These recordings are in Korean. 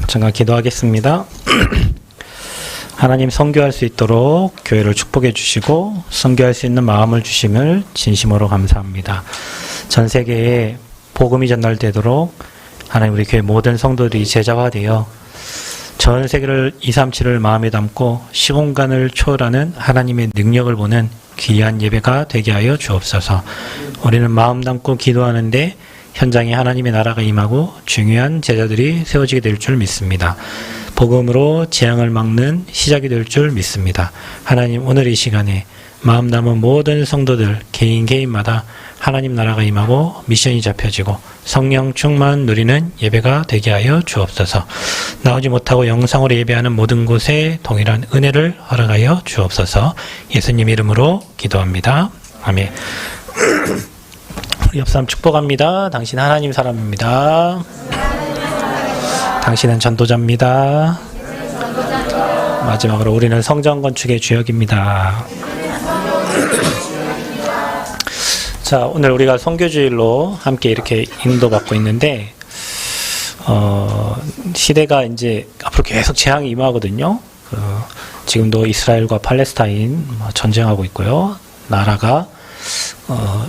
잠깐 기도하겠습니다. 하나님, 선교할 수 있도록 교회를 축복해 주시고 선교할 수 있는 마음을 주심을 진심으로 감사합니다. 전 세계에 복음이 전달되도록 하나님, 우리 교회 모든 성도들이 제자화되어 전 세계를 237을 마음에 담고 시공간을 초월하는 하나님의 능력을 보는 귀한 예배가 되게 하여 주옵소서. 우리는 마음 담고 기도하는데 현장에 하나님의 나라가 임하고 중요한 제자들이 세워지게 될 줄 믿습니다. 복음으로 재앙을 막는 시작이 될 줄 믿습니다. 하나님, 오늘 이 시간에 마음 담은 모든 성도들 개인마다 하나님 나라가 임하고 미션이 잡혀지고 성령 충만 누리는 예배가 되게 하여 주옵소서. 나오지 못하고 영상으로 예배하는 모든 곳에 동일한 은혜를 허락하여 주옵소서. 예수님 이름으로 기도합니다. 아멘. 우리 옆사람 축복합니다. 당신 하나님 사람입니다. 당신은 전도자입니다. 마지막으로 우리는 성전 건축의 주역입니다. 자, 오늘 우리가 선교주일로 함께 이렇게 인도받고 있는데 시대가 이제 앞으로 계속 재앙이 임하거든요. 지금도 이스라엘과 팔레스타인 전쟁하고 있고요. 나라가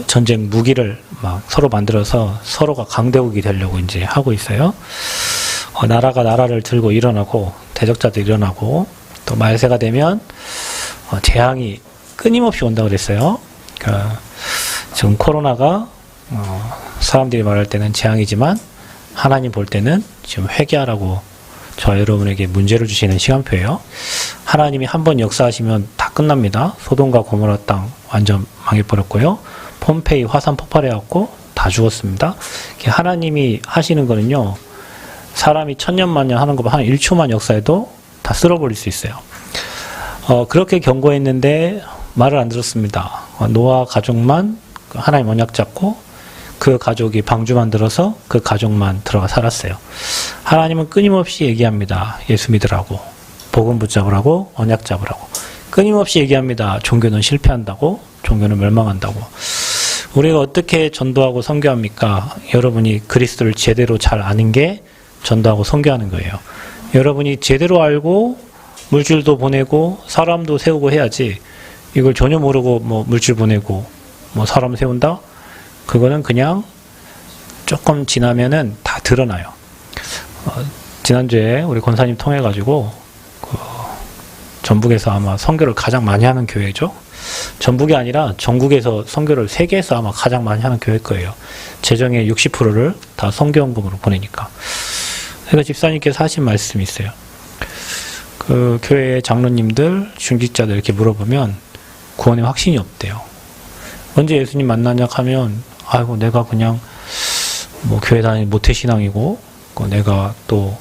전쟁 무기를 막 서로 만들어서 서로가 강대국이 되려고 이제 하고 있어요. 나라가 나라를 들고 일어나고 대적자도 일어나고 또 말세가 되면 재앙이 끊임없이 온다고 그랬어요. 그러니까 지금 코로나가 사람들이 말할 때는 재앙이지만 하나님 볼 때는 지금 회개하라고 저와 여러분에게 문제를 주시는 시간표예요. 하나님이 한번 역사하시면 다 끝납니다. 소돔과 고모라 땅 완전 망해버렸고요. 폼페이 화산 폭발해갖고 다 죽었습니다. 하나님이 하시는 거는요, 사람이 천년만년 하는 거 한 1초만 역사해도 다 쓸어버릴 수 있어요. 그렇게 경고했는데 말을 안 들었습니다. 노아 가족만 하나님 언약 잡고 그 가족이 방주 만들어서 그 가족만 들어가 살았어요. 하나님은 끊임없이 얘기합니다. 예수 믿으라고, 복음 붙잡으라고, 언약 잡으라고. 끊임없이 얘기합니다. 종교는 실패한다고, 종교는 멸망한다고. 우리가 어떻게 전도하고 선교합니까? 여러분이 그리스도를 제대로 잘 아는 게 전도하고 선교하는 거예요. 여러분이 제대로 알고 물질도 보내고 사람도 세우고 해야지, 이걸 전혀 모르고 뭐 물질 보내고 뭐 사람 세운다? 그거는 그냥 조금 지나면은 다 드러나요. 지난주에 우리 권사님 통해가지고 전북에서 아마 선교를 가장 많이 하는 교회죠. 전북이 아니라 전국에서 선교를 세계에서 아마 가장 많이 하는 교회일 거예요. 재정의 60%를 다 선교헌금으로 보내니까. 그러니까 집사님께서 하신 말씀이 있어요. 그 교회의 장로님들, 중직자들 이렇게 물어보면 구원의 확신이 없대요. 언제 예수님 만나냐 하면, 아이고 내가 그냥 뭐 교회 다니는 모태신앙이고, 내가 또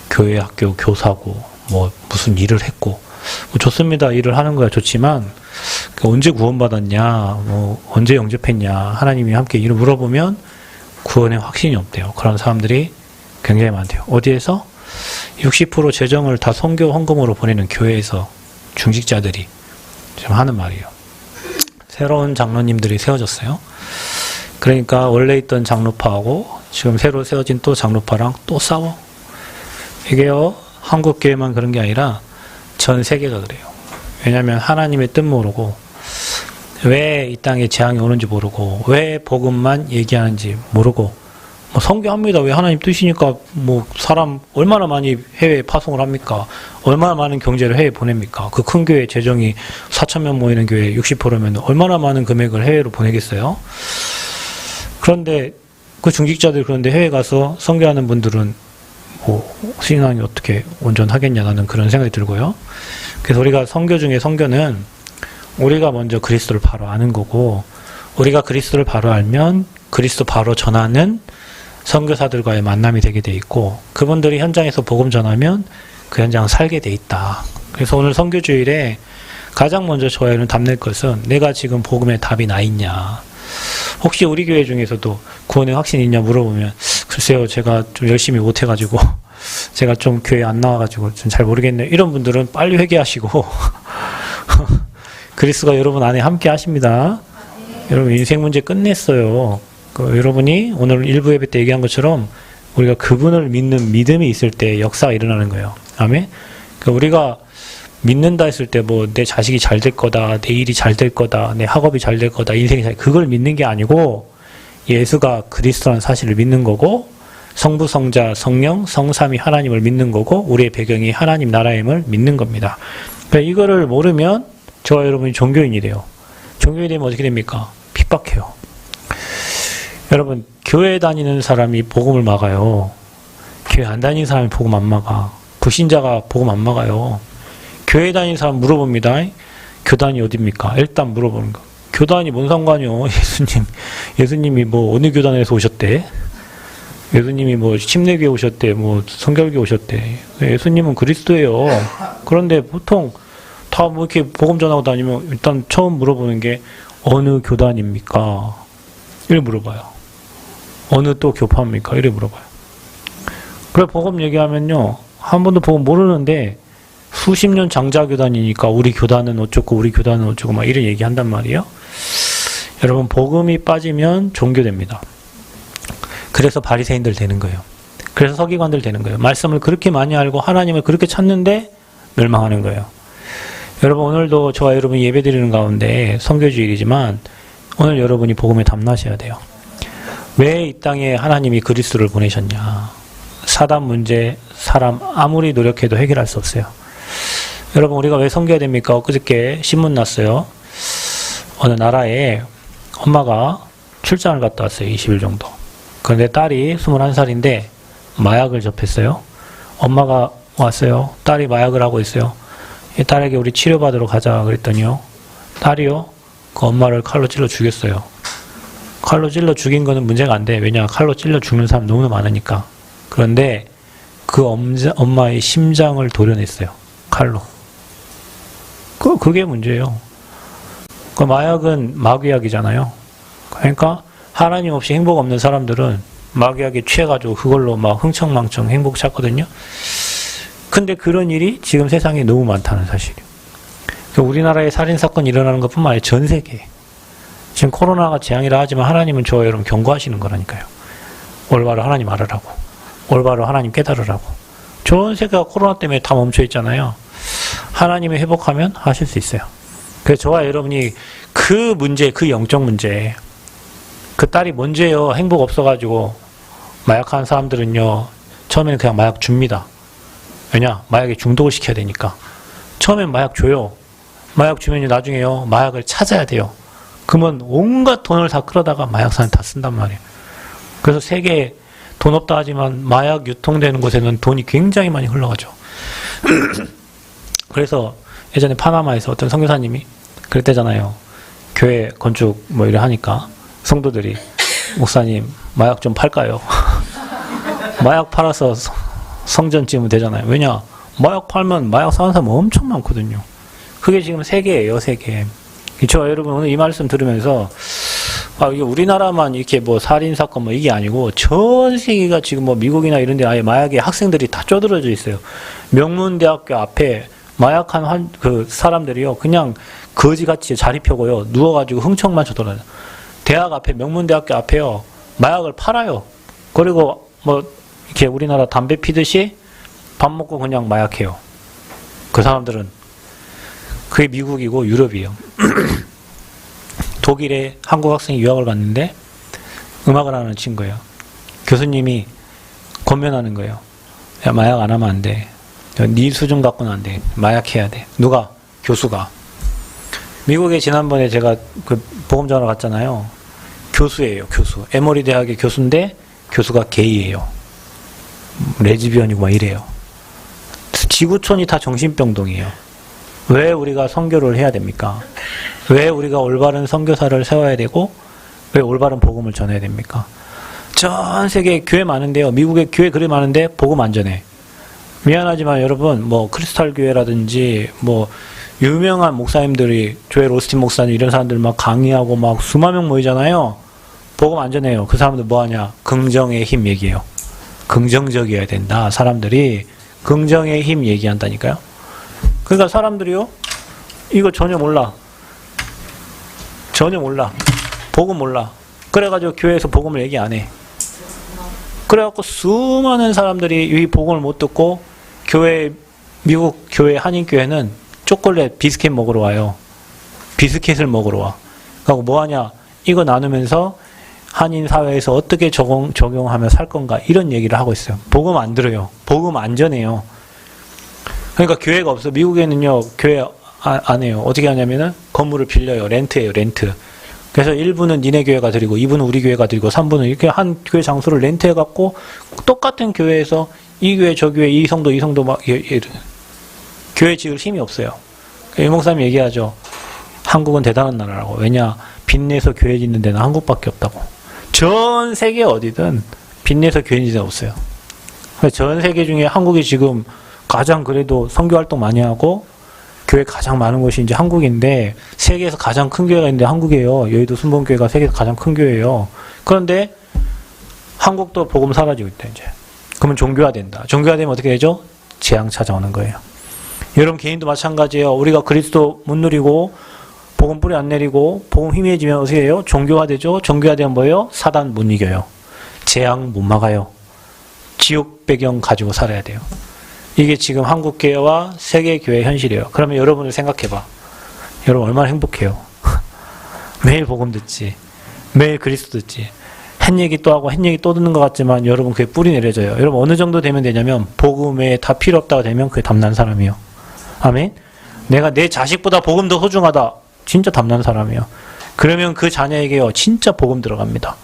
교회 학교 교사고 뭐 무슨 일을 했고, 뭐 좋습니다. 일을 하는 거야 좋지만 언제 구원받았냐, 뭐 언제 영접했냐, 하나님이 함께 이를 물어보면 구원의 확신이 없대요. 그런 사람들이 굉장히 많대요. 어디에서? 60% 재정을 다 선교 헌금으로 보내는 교회에서 중직자들이 지금 하는 말이에요. 새로운 장로님들이 세워졌어요. 그러니까 원래 있던 장로파하고 지금 새로 세워진 또 장로파랑 또 싸워. 이게요, 한국 교회만 그런 게 아니라 전 세계가 그래요. 왜냐하면 하나님의 뜻 모르고, 왜 이 땅에 재앙이 오는지 모르고, 왜 복음만 얘기하는지 모르고, 뭐 선교합니다. 왜 하나님 뜻이니까 뭐 사람 얼마나 많이 해외에 파송을 합니까? 얼마나 많은 경제를 해외에 보냅니까? 그 큰 교회 재정이 4,000명 모이는 교회 60%면 얼마나 많은 금액을 해외로 보내겠어요? 그런데 그 중직자들, 그런데 해외 가서 선교하는 분들은 뭐 신앙이 어떻게 온전하겠냐, 나는 그런 생각이 들고요. 그래서 우리가 선교 중에 선교는 우리가 먼저 그리스도를 바로 아는 거고, 우리가 그리스도를 바로 알면 그리스도 바로 전하는 선교사들과의 만남이 되게 돼 있고, 그분들이 현장에서 복음 전하면 그 현장을 살게 돼 있다. 그래서 오늘 선교주일에 가장 먼저 저희는 답낼 것은, 내가 지금 복음에 답이 나 있냐. 혹시 우리 교회 중에서도 구원의 확신이 있냐 물어보면, 글쎄요, 제가 좀 열심히 못해가지고 제가 좀 교회 안 나와가지고 좀 잘 모르겠네요. 이런 분들은 빨리 회개하시고 그리스도가 여러분 안에 함께 하십니다. 여러분 인생 문제 끝냈어요. 여러분이 오늘 일부 예배 때 얘기한 것처럼 우리가 그분을 믿는 믿음이 있을 때 역사가 일어나는 거예요. 아멘? 그러니까 우리가 믿는다 했을 때 뭐 내 자식이 잘 될 거다, 내 일이 잘 될 거다, 내 학업이 잘 될 거다, 인생이 잘, 그걸 믿는 게 아니고 예수가 그리스도라는 사실을 믿는 거고 성부, 성자, 성령, 성삼위 하나님을 믿는 거고 우리의 배경이 하나님 나라임을 믿는 겁니다. 그러니까 이거를 모르면 저와 여러분이 종교인이 돼요. 종교인이 되면 어떻게 됩니까? 핍박해요. 여러분, 교회 다니는 사람이 복음을 막아요. 교회 안 다니는 사람이 복음 안 막아. 불신자가 복음 안 막아요. 교회 다니는 사람 물어봅니다. 교단이 어딥니까? 일단 물어보는 거. 교단이 뭔 상관이요? 예수님이 뭐 어느 교단에서 오셨대? 예수님이 뭐 침례교회 오셨대? 뭐 성결교회 오셨대? 예수님은 그리스도예요. 그런데 보통 다 뭐 이렇게 복음 전하고 다니면 일단 처음 물어보는 게 어느 교단입니까? 이래 물어봐요. 어느 또 교파입니까? 이래 물어봐요. 그래 복음 얘기하면요. 한 번도 복음 모르는데 수십 년 장자교단이니까 우리 교단은 어쩌고 우리 교단은 어쩌고 막 이런 얘기한단 말이에요. 여러분 복음이 빠지면 종교됩니다. 그래서 바리새인들 되는 거예요. 그래서 서기관들 되는 거예요. 말씀을 그렇게 많이 알고 하나님을 그렇게 찾는데 멸망하는 거예요. 여러분 오늘도 저와 여러분이 예배드리는 가운데 선교주일이지만 오늘 여러분이 복음에 담나셔야 돼요. 왜 이 땅에 하나님이 그리스도를 보내셨냐. 사단 문제 사람 아무리 노력해도 해결할 수 없어요. 여러분 우리가 왜 섬겨야 됩니까? 엊그저께 신문 났어요. 어느 나라에 엄마가 출장을 갔다 왔어요. 20일 정도. 그런데 딸이 21살인데 마약을 접했어요. 엄마가 왔어요. 딸이 마약을 하고 있어요. 이 딸에게 우리 치료받으러 가자 그랬더니요. 딸이요. 그 엄마를 칼로 찔러 죽였어요. 칼로 찔러 죽인 거는 문제가 안 돼. 왜냐 칼로 찔러 죽는 사람 너무 많으니까. 그런데 그 엄마의 심장을 도려냈어요. 칼로. 그게 문제예요. 그 마약은 마귀약이잖아요. 그러니까 하나님 없이 행복 없는 사람들은 마귀약에 취해가지고 그걸로 막 흥청망청 행복 찾거든요. 근데 그런 일이 지금 세상에 너무 많다는 사실이에요. 우리나라에 살인사건이 일어나는 것뿐만 아니라 전 세계. 지금 코로나가 재앙이라 하지만 하나님은 저와 여러분 경고하시는 거라니까요. 올바로 하나님 알으라고. 올바로 하나님 깨달으라고. 전 세계가 코로나 때문에 다 멈춰 있잖아요. 하나님이 회복하면 하실 수 있어요. 그래서 저와 여러분이 그 문제, 그 영적 문제, 그 딸이 뭔지예요. 행복 없어가지고 마약하는 사람들은요. 처음에는 그냥 마약 줍니다. 왜냐? 마약에 중독을 시켜야 되니까. 처음엔 마약 줘요. 마약 주면 나중에요. 마약을 찾아야 돼요. 그러면 온갖 돈을 다 끌어다가 마약사는 다 쓴단 말이에요. 그래서 세계에 돈 없다 하지만 마약 유통되는 곳에는 돈이 굉장히 많이 흘러가죠. 그래서 예전에 파나마에서 어떤 선교사님이 그랬대잖아요. 교회 건축 뭐 이래 하니까 성도들이 목사님 마약 좀 팔까요? 마약 팔아서 성전 지으면 되잖아요. 왜냐? 마약 팔면 마약 사는 사람 엄청 많거든요. 그게 지금 세계예요, 세계. 저 여러분 오늘 이 말씀 들으면서 이게 우리나라만 이렇게 뭐 살인사건 뭐 이게 아니고 전 세계가 지금 뭐 미국이나 이런 데 아예 마약에 학생들이 다 쪼들어져 있어요. 명문대학교 앞에 마약한 그 사람들이요. 그냥 거지같이 자리 펴고요. 누워가지고 흥청만쳐 돌아요. 대학 앞에, 명문대학교 앞에요. 마약을 팔아요. 그리고 뭐 이렇게 우리나라 담배 피듯이 밥 먹고 그냥 마약해요. 그 사람들은. 그게 미국이고 유럽이에요. 독일에 한국 학생이 유학을 갔는데 음악을 하는 친구예요. 교수님이 권면하는 거예요. 야, 마약 안 하면 안 돼. 네 수준 갖고는 안 돼. 마약해야 돼. 누가? 교수가. 미국에 지난번에 제가 그 보험 전화 갔잖아요. 교수예요, 교수. 에머리 대학의 교수인데 교수가 게이예요. 레즈비언이고 막 이래요. 지구촌이 다 정신병동이에요. 왜 우리가 선교를 해야 됩니까? 왜 우리가 올바른 선교사를 세워야 되고 왜 올바른 복음을 전해야 됩니까? 전 세계에 교회 많은데요. 미국에 교회 그리 많은데 복음 안 전해. 미안하지만 여러분 뭐 크리스탈 교회라든지 뭐 유명한 목사님들이 조엘 오스틴 목사님 이런 사람들 막 강의하고 막 수만 명 모이잖아요. 복음 안 전해요. 그 사람들 뭐 하냐? 긍정의 힘 얘기해요. 긍정적이어야 된다. 사람들이 긍정의 힘 얘기한다니까요. 그러니까 사람들이요. 이거 전혀 몰라. 전혀 몰라. 복음 몰라. 그래가지고 교회에서 복음을 얘기 안 해. 그래갖고 수많은 사람들이 이 복음을 못 듣고 미국 교회 한인교회는 초콜릿 비스켓 먹으러 와요. 비스켓을 먹으러 와. 그리고 뭐 하냐? 이거 나누면서 한인 사회에서 어떻게 적용하면 살 건가? 이런 얘기를 하고 있어요. 복음 안 들어요. 복음 안 전해요. 그러니까 교회가 없어. 미국에는요, 교회 안 해요. 어떻게 하냐면은 건물을 빌려요. 렌트예요, 렌트. 그래서 1부는 니네 교회가 드리고 2부는 우리 교회가 드리고 3부는 이렇게 한 교회 장소를 렌트해갖고 똑같은 교회에서 이 교회 저 교회 이 성도 막 교회 지을 힘이 없어요. 유 목사님 얘기하죠. 한국은 대단한 나라라고. 왜냐? 빚내서 교회 짓는 데는 한국밖에 없다고. 전 세계 어디든 빚내서 교회 짓는 데 없어요. 전 세계 중에 한국이 지금 가장 그래도 선교 활동 많이 하고 교회 가장 많은 곳이 이제 한국인데 세계에서 가장 큰 교회가 있는데 한국이에요. 여의도 순복음교회가 세계에서 가장 큰 교회예요. 그런데 한국도 복음 사라지고 있다 이제. 그러면 종교화된다. 종교화되면 어떻게 되죠? 재앙 찾아오는 거예요. 여러분 개인도 마찬가지예요. 우리가 그리스도 못 누리고 복음 뿌리 안 내리고 복음 희미해지면 어떻게 해요? 종교화되죠. 종교화되면 뭐예요? 사단 못 이겨요. 재앙 못 막아요. 지옥 배경 가지고 살아야 돼요. 이게 지금 한국교회와 세계교회 현실이에요. 그러면 여러분을 생각해봐. 여러분 얼마나 행복해요. 매일 복음 듣지. 매일 그리스도 듣지. 한 얘기 또 하고 한 얘기 또 듣는 것 같지만 여러분 그게 뿌리 내려져요. 여러분 어느 정도 되면 되냐면 복음에 다 필요 없다고 되면 그게 담난 사람이에요. 아멘? 내가 내 자식보다 복음 더 소중하다. 진짜 담난 사람이에요. 그러면 그 자녀에게요. 진짜 복음 들어갑니다.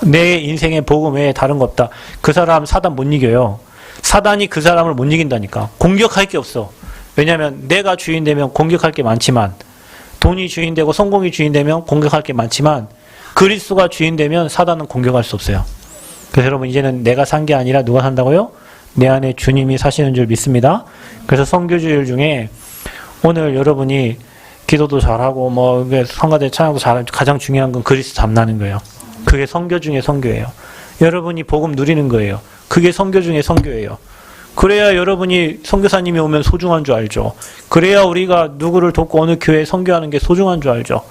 내 인생에 복음 외에 다른 거 없다. 그 사람 사단 못 이겨요. 사단이 그 사람을 못 이긴다니까. 공격할 게 없어. 왜냐하면 내가 주인 되면 공격할 게 많지만 돈이 주인 되고 성공이 주인 되면 공격할 게 많지만 그리스도가 주인 되면 사단은 공격할 수 없어요. 그래서 여러분 이제는 내가 산 게 아니라 누가 산다고요? 내 안에 주님이 사시는 줄 믿습니다. 그래서 선교주일 중에 오늘 여러분이 기도도 잘하고 뭐 성가대 찬양도 잘하고 가장 중요한 건 그리스도 담나는 거예요. 그게 선교 중에 선교예요. 여러분이 복음 누리는 거예요. 그게 선교 중에 선교예요. 그래야 여러분이 선교사님이 오면 소중한 줄 알죠. 그래야 우리가 누구를 돕고 어느 교회에 선교하는 게 소중한 줄 알죠.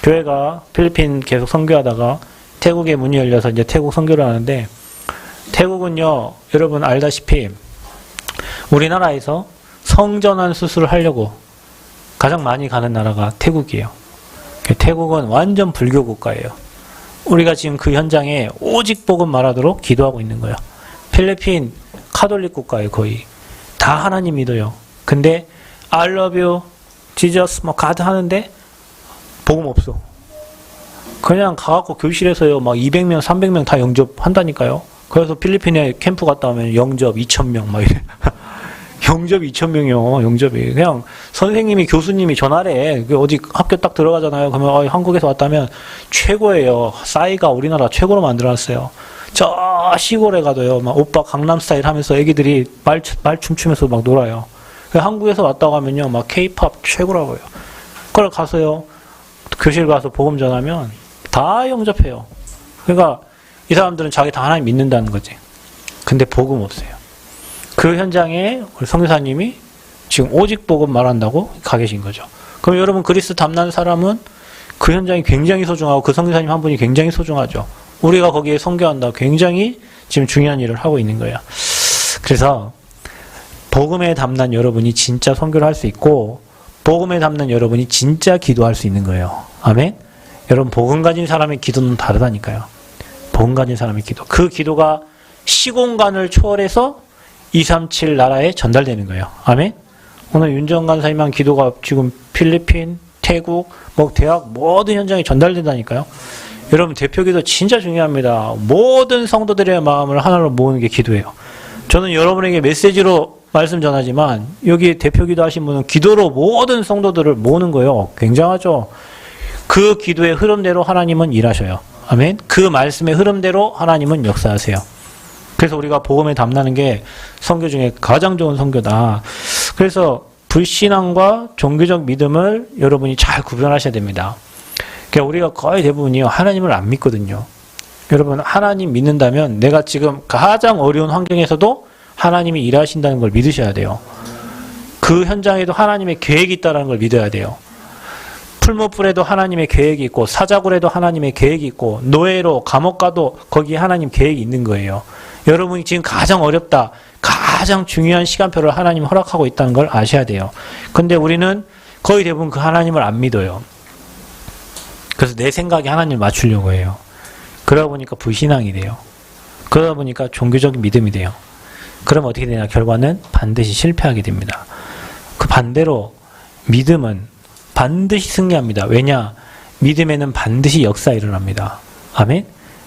교회가 필리핀 계속 선교하다가 태국에 문이 열려서 이제 태국 선교를 하는데 태국은요, 여러분 알다시피 우리나라에서 성전환 수술을 하려고 가장 많이 가는 나라가 태국이에요. 태국은 완전 불교 국가예요. 우리가 지금 그 현장에 오직 복음 말하도록 기도하고 있는 거예요. 필리핀 카톨릭 국가예요. 거의 다 하나님 믿어요. 근데 I love you, Jesus, 뭐 가드 하는데 복음 없어. 그냥 가갖고 교실에서요 막 200명, 300명 다 영접한다니까요. 그래서 필리핀에 캠프 갔다 오면 영접 2,000명 막 이래. 영접 2,000명이요. 영접이 그냥 선생님이 교수님이 전화래. 어디 학교 딱 들어가잖아요. 그러면 한국에서 왔다면 최고예요. 싸이가 우리나라 최고로 만들어놨어요. 저 시골에 가도요. 막 오빠 강남 스타일 하면서 애기들이 말 춤추면서 막 놀아요. 한국에서 왔다고 하면요. 막 K-팝 최고라고요. 그걸 가서요. 교실 가서 복음 전하면 다 영접해요. 그러니까 이 사람들은 자기 다 하나님 믿는다는 거지. 근데 복음 없어요. 그 현장에 우리 선교사님이 지금 오직 복음 말한다고 가 계신 거죠. 그럼 여러분 그리스도 담는 사람은 그 현장이 굉장히 소중하고 그 선교사님 한 분이 굉장히 소중하죠. 우리가 거기에 선교한다. 굉장히 지금 중요한 일을 하고 있는 거예요. 그래서 복음에 담는 여러분이 진짜 선교를 할 수 있고 복음에 담는 여러분이 진짜 기도할 수 있는 거예요. 아멘? 여러분 복음 가진 사람의 기도는 다르다니까요. 복음 가진 사람의 기도. 그 기도가 시공간을 초월해서 237 나라에 전달되는 거예요. 아멘? 오늘 윤정 간사님한 기도가 지금 필리핀, 태국, 뭐 대학 모든 현장에 전달된다니까요. 여러분 대표 기도 진짜 중요합니다. 모든 성도들의 마음을 하나로 모으는 게 기도예요. 저는 여러분에게 메시지로 말씀 전하지만 여기 대표 기도 하신 분은 기도로 모든 성도들을 모으는 거예요. 굉장하죠. 그 기도의 흐름대로 하나님은 일하셔요. 아멘. 그 말씀의 흐름대로 하나님은 역사하세요. 그래서 우리가 복음에 담나는 게 선교 중에 가장 좋은 선교다. 그래서 불신앙과 종교적 믿음을 여러분이 잘 구별하셔야 됩니다. 그러니까 우리가 거의 대부분이 하나님을 안 믿거든요. 여러분 하나님 믿는다면 내가 지금 가장 어려운 환경에서도 하나님이 일하신다는 걸 믿으셔야 돼요. 그 현장에도 하나님의 계획이 있다는 걸 믿어야 돼요. 풀무불에도 하나님의 계획이 있고 사자굴에도 하나님의 계획이 있고 노예로 감옥 가도 거기에 하나님 계획이 있는 거예요. 여러분이 지금 가장 어렵다, 가장 중요한 시간표를 하나님 허락하고 있다는 걸 아셔야 돼요. 근데 우리는 거의 대부분 그 하나님을 안 믿어요. 그래서 내 생각에 하나님을 맞추려고 해요. 그러다 보니까 불신앙이 돼요. 그러다 보니까 종교적인 믿음이 돼요. 그러면 어떻게 되냐? 결과는 반드시 실패하게 됩니다. 그 반대로 믿음은 반드시 승리합니다. 왜냐? 믿음에는 반드시 역사 일어납니다. 아멘?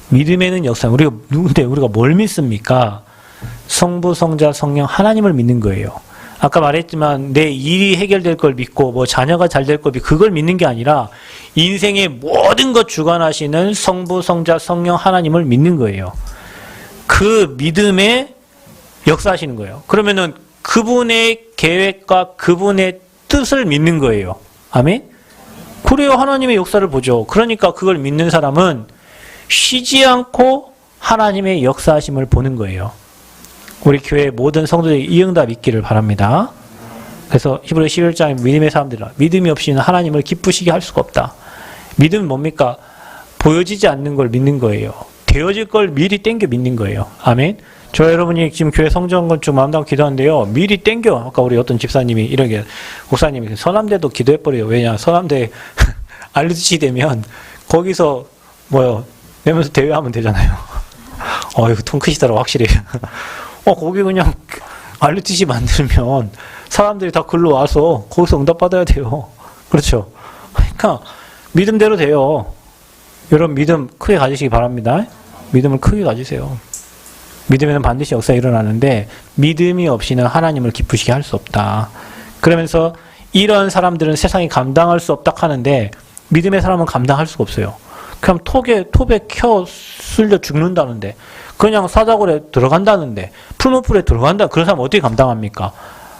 믿음에는 역사. 우리가 뭘 믿습니까? 성부, 성자, 성령 하나님을 믿는 거예요. 아까 말했지만 내 일이 해결될 걸 믿고 뭐 자녀가 잘 될 걸 믿고 그걸 믿는 게 아니라 인생의 모든 것 주관하시는 성부, 성자, 성령 하나님을 믿는 거예요. 그 믿음에 역사하시는 거예요. 그러면은 그분의 계획과 그분의 뜻을 믿는 거예요. 아멘? 그래요. 하나님의 역사를 보죠. 그러니까 그걸 믿는 사람은 쉬지 않고 하나님의 역사하심을 보는 거예요. 우리 교회 모든 성도들이 이 응답 있기를 바랍니다. 그래서 히브리 11장에 믿음의 사람들은 믿음이 없이는 하나님을 기쁘시게 할 수가 없다. 믿음은 뭡니까? 보여지지 않는 걸 믿는 거예요. 되어질 걸 미리 땡겨 믿는 거예요. 아멘. 저 여러분이 지금 교회 성전 건축 마음다운 기도하는데요. 미리 땡겨. 아까 우리 어떤 집사님이 이렇게 목사님이 서남대도 기도해버려요. 왜냐? 서남대 알루티시 되면 거기서 내면서 대회하면 되잖아요. 이거 통 크시더라 확실히. 거기 그냥 알루티시 만들면 사람들이 다 글로 와서 거기서 응답받아야 돼요. 그렇죠? 그러니까 믿음대로 돼요. 여러분 믿음 크게 가지시기 바랍니다. 믿음을 크게 가지세요. 믿음에는 반드시 역사가 일어나는데 믿음이 없이는 하나님을 기쁘시게 할 수 없다. 그러면서 이런 사람들은 세상이 감당할 수 없다 하는데 믿음의 사람은 감당할 수가 없어요. 그럼 톱에 쓸려 죽는다는데 그냥 사자굴에 들어간다는데 풀무불에 들어간다. 그런 사람 어떻게 감당합니까?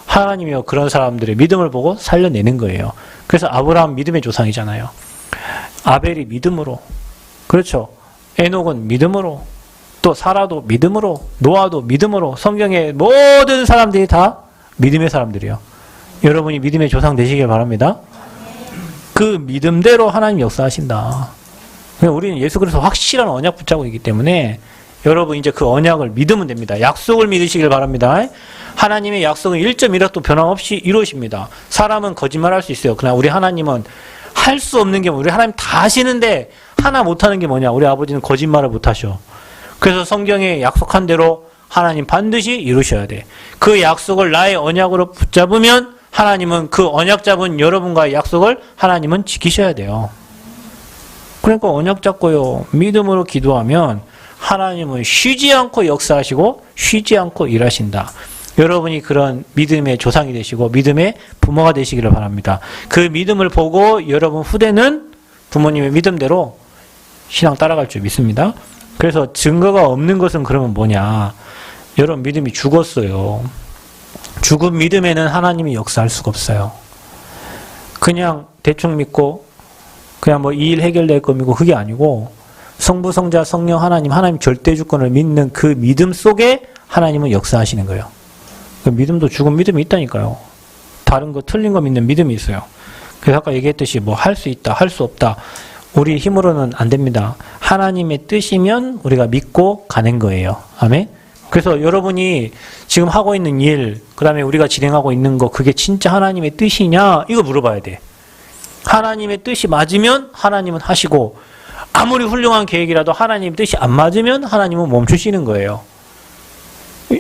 하나님이요 그런 사람들의 믿음을 보고 살려내는 거예요. 그래서 아브라함 믿음의 조상이잖아요. 아벨이 믿음으로, 그렇죠. 에녹은 믿음으로, 또 사라도 믿음으로, 노아도 믿음으로, 성경의 모든 사람들이 다 믿음의 사람들이에요. 여러분이 믿음의 조상 되시길 바랍니다. 그 믿음대로 하나님 역사하신다. 우리는 예수 그리스도 확실한 언약 붙잡고 있기 때문에 여러분 이제 그 언약을 믿으면 됩니다. 약속을 믿으시길 바랍니다. 하나님의 약속은 1.1도 변함없이 이루어집니다. 사람은 거짓말할 수 있어요. 그러나 우리 하나님은 할 수 없는 게 우리 하나님 다 하시는데 하나 못하는 게 뭐냐? 우리 아버지는 거짓말을 못하셔. 그래서 성경에 약속한 대로 하나님 반드시 이루셔야 돼. 그 약속을 나의 언약으로 붙잡으면 하나님은 그 언약 잡은 여러분과의 약속을 하나님은 지키셔야 돼요. 그러니까 언약 잡고요. 믿음으로 기도하면 하나님은 쉬지 않고 역사하시고 쉬지 않고 일하신다. 여러분이 그런 믿음의 조상이 되시고 믿음의 부모가 되시기를 바랍니다. 그 믿음을 보고 여러분 후대는 부모님의 믿음대로 신앙 따라갈 줄 믿습니다. 그래서 증거가 없는 것은 그러면 뭐냐? 여러분 믿음이 죽었어요. 죽은 믿음에는 하나님이 역사할 수가 없어요. 그냥 대충 믿고 그냥 이 일 해결될 거 믿고 그게 아니고 성부, 성자, 성령 하나님 절대 주권을 믿는 그 믿음 속에 하나님은 역사하시는 거예요. 그 믿음도 죽은 믿음이 있다니까요. 다른 거 틀린 거 믿는 믿음이 있어요. 그래서 아까 얘기했듯이 할 수 있다, 할 수 없다. 우리 힘으로는 안 됩니다. 하나님의 뜻이면 우리가 믿고 가는 거예요. 아멘? 그래서 여러분이 지금 하고 있는 일, 그 다음에 우리가 진행하고 있는 거, 그게 진짜 하나님의 뜻이냐? 이거 물어봐야 돼. 하나님의 뜻이 맞으면 하나님은 하시고, 아무리 훌륭한 계획이라도 하나님의 뜻이 안 맞으면 하나님은 멈추시는 거예요.